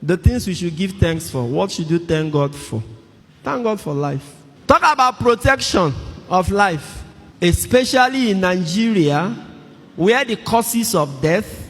The things we should give thanks for. What should you thank God for? Thank God for life. Talk about protection of life. Especially in Nigeria, where the causes of death,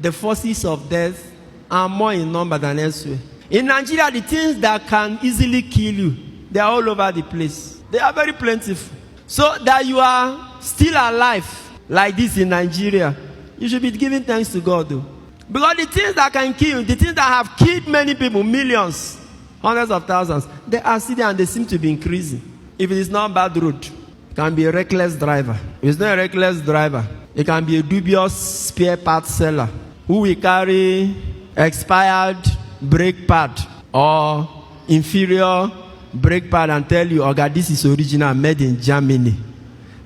the forces of death are more in number than elsewhere. In Nigeria, the things that can easily kill you, they are all over the place. They are very plentiful. So that you are still alive like this in Nigeria, you should be giving thanks to God though. Because the things that can kill you, the things that have killed many people, millions, hundreds of thousands, they are still there and they seem to be increasing. If it is not bad road, it can be a reckless driver. If it's not a reckless driver, it can be a dubious spare part seller who will carry expired brake pad or inferior brake pad and tell you, "Okay, this is original, made in Germany."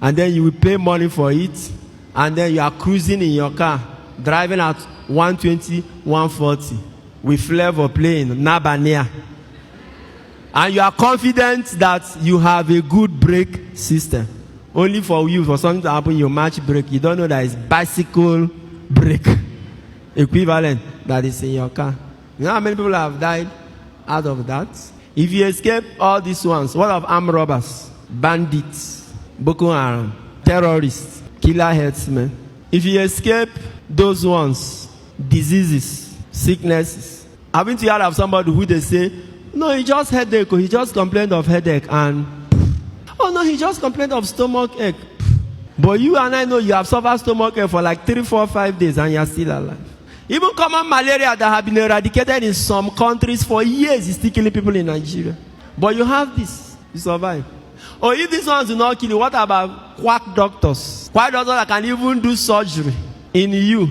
And then you will pay money for it, and then you are cruising in your car, driving at 120, 140 with flavor playing Nabania. And you are confident that you have a good brake system. Only for you, for something to happen, you match brake. You don't know that it's bicycle brake equivalent that is in your car. You know how many people have died out of that? If you escape all these ones, what of armed robbers, bandits, Boko Haram, terrorists, killer headsmen? If you escape those ones, diseases, sicknesses, haven't you heard of somebody who they say, "No, he just headache, or he just complained of headache, and oh no, he just complained of stomach ache." But you and I know you have suffered stomach ache for like 3, 4, 5 days and you are still alive. Even common malaria that have been eradicated in some countries for years is still killing people in Nigeria. But you have this, you survive. Or if these ones do not kill you, what about quack doctors? Quack doctors that can even do surgery in you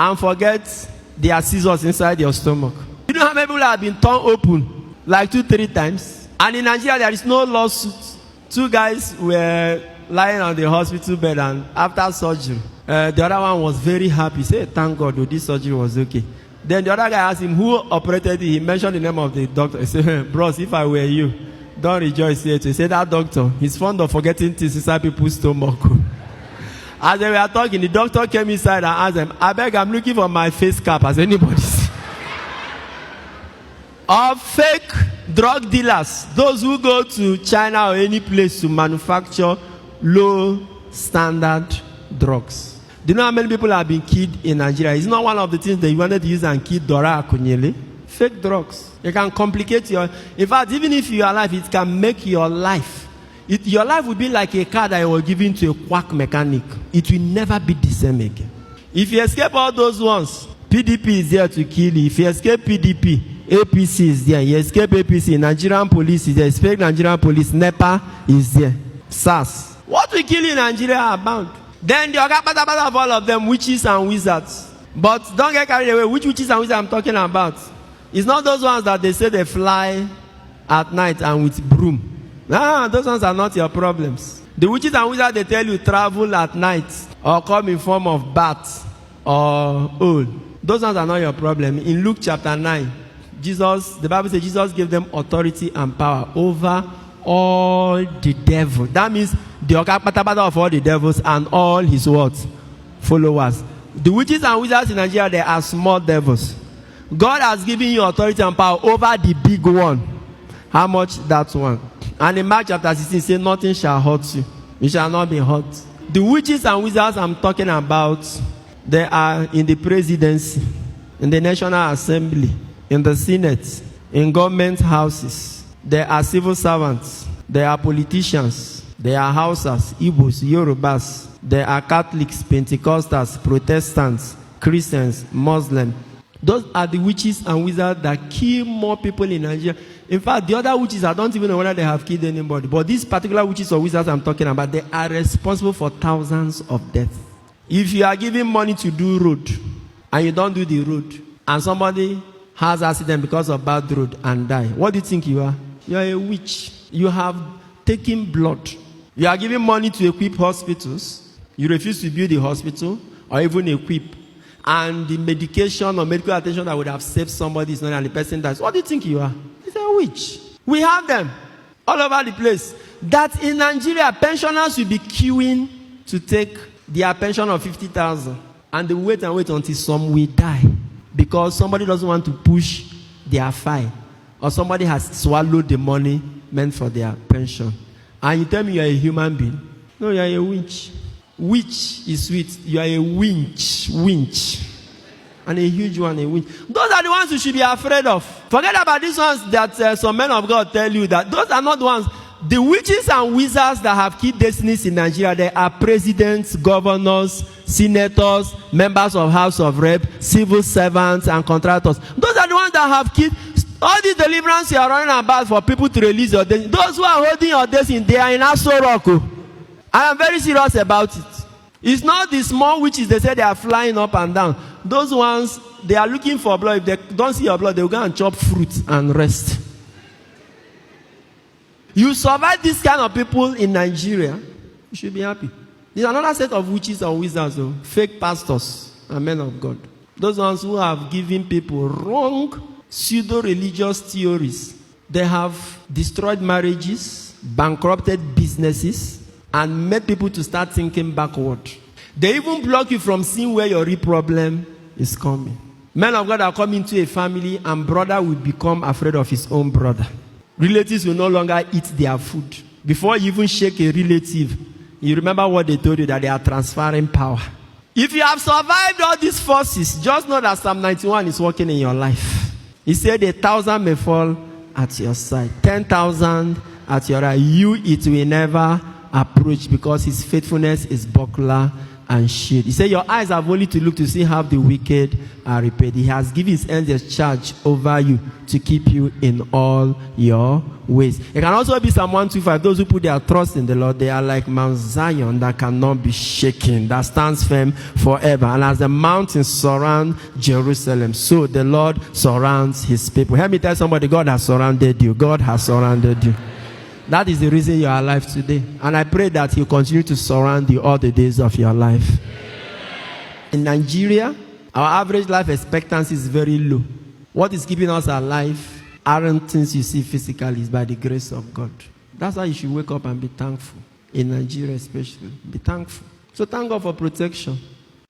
and forget their scissors inside your stomach. You know how many people have been torn open like 2, 3 times? And in Nigeria, there is no lawsuit. 2 guys were lying on the hospital bed, and after surgery, the other one was very happy. He said, "Thank God, this surgery was okay." Then the other guy asked him, "Who operated it?" He mentioned the name of the doctor. He said, "Bros, if I were you, don't rejoice yet." He said, "That doctor, he's fond of forgetting things inside people's stomach." As they were talking, the doctor came inside and asked them, "I beg, I'm looking for my face cap. Has anybody seen?" Of fake drug dealers, those who go to China or any place to manufacture low standard drugs. Do you know how many people have been killed in Nigeria? It's not one of the things that you wanted to use and kill Dora Akunyele. Fake drugs. It can complicate your... In fact, even if you are alive, it can make your life. Your life will be like a car that you were given to a quack mechanic. It will never be the same again. If you escape all those ones, PDP is there to kill you. If you escape PDP, APC is there. You escape APC, Nigerian police is there. Escape Nigerian police, NEPA is there. SARS. What we kill in Nigeria are bound. Then the other of all of them, witches and wizards. But don't get carried away. Which witches and wizards I'm talking about? It's not those ones that they say they fly at night and with broom. Nah, those ones are not your problems. The witches and wizards, they tell you travel at night or come in form of bat or owl. Those ones are not your problem. In Luke chapter 9, the Bible says Jesus gave them authority and power over all the devil. That means the Okapatapata of all the devils and all his words, followers. The witches and wizards in Nigeria, they are small devils. God has given you authority and power over the big one. How much? That one. And in Mark chapter 16, it says, "Nothing shall hurt you. You shall not be hurt." The witches and wizards I'm talking about, they are in the presidency, in the National Assembly, in the Senate, in government houses. They are civil servants. They are politicians. They are Hausas, Igbos, Yorubas. They are Catholics, Pentecostals, Protestants, Christians, Muslims. Those are the witches and wizards that kill more people in Nigeria. In fact, the other witches, I don't even know whether they have killed anybody. But these particular witches or wizards I'm talking about, they are responsible for thousands of deaths. If you are giving money to do road, and you don't do the road, and somebody has accident because of bad road and die, what do you think you are? You are a witch. You have taken blood. You are giving money to equip hospitals. You refuse to build the hospital or even equip. And the medication or medical attention that would have saved somebody is not, and the person dies. What do you think you are? It's a witch. We have them all over the place. That in Nigeria, pensioners will be queuing to take their pension of 50,000. And they wait and wait until some will die. Because somebody doesn't want to push they are fine. Or somebody has swallowed the money meant for their pension. And you tell me you are a human being. No, you are a winch. Witch is sweet. You are a winch. Winch. And a huge one, a winch. Those are the ones you should be afraid of. Forget about these ones that some men of God tell you that. Those are not the ones. The witches and wizards that have key destinies in Nigeria, they are presidents, governors, senators, members of House of Rep, civil servants, and contractors. Those are the ones that have key. All these deliverance you are running about for people to release your destiny. Those who are holding your destiny, they are in Aso Rock. I am very serious about it. It's not the small witches, they say they are flying up and down. Those ones, they are looking for blood. If they don't see your blood, they will go and chop fruit and rest. You survive this kind of people in Nigeria, you should be happy. There's another set of witches and wizards, though, fake pastors and men of God. Those ones who have given people wrong pseudo-religious theories. They have destroyed marriages, bankrupted businesses, and made people to start thinking backward. They even block you from seeing where your real problem is coming. Men of God are coming to a family, and brother will become afraid of his own brother. Relatives will no longer eat their food. Before you even shake a relative, you remember what they told you, that they are transferring power. If you have survived all these forces, just know that Psalm 91 is working in your life. He said 1,000 may fall at your side, 10,000 at your right. You, it will never approach, because his faithfulness is buckler and shield. He said your eyes have only to look to see how the wicked are repaid. He has given his angels charge over you to keep you in all your ways. It can also be Psalm 125. Those who put their trust in the Lord, they are like Mount Zion that cannot be shaken, that stands firm forever. And as the mountains surround Jerusalem, so the Lord surrounds his people. Help me tell somebody, God has surrounded you. God has surrounded you. That is the reason you are alive today. And I pray that he'll continue to surround you all the days of your life. In Nigeria, our average life expectancy is very low. What is keeping us alive aren't things you see physically, it's by the grace of God. That's why you should wake up and be thankful. In Nigeria especially, be thankful. So thank God for protection.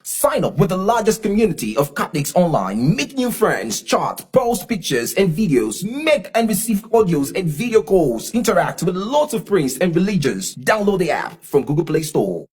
Sign up with the largest community of Catholics online. Make new friends, chat, post pictures and videos, make and receive audios and video calls, interact with lots of priests and religions. Download the app from Google Play Store.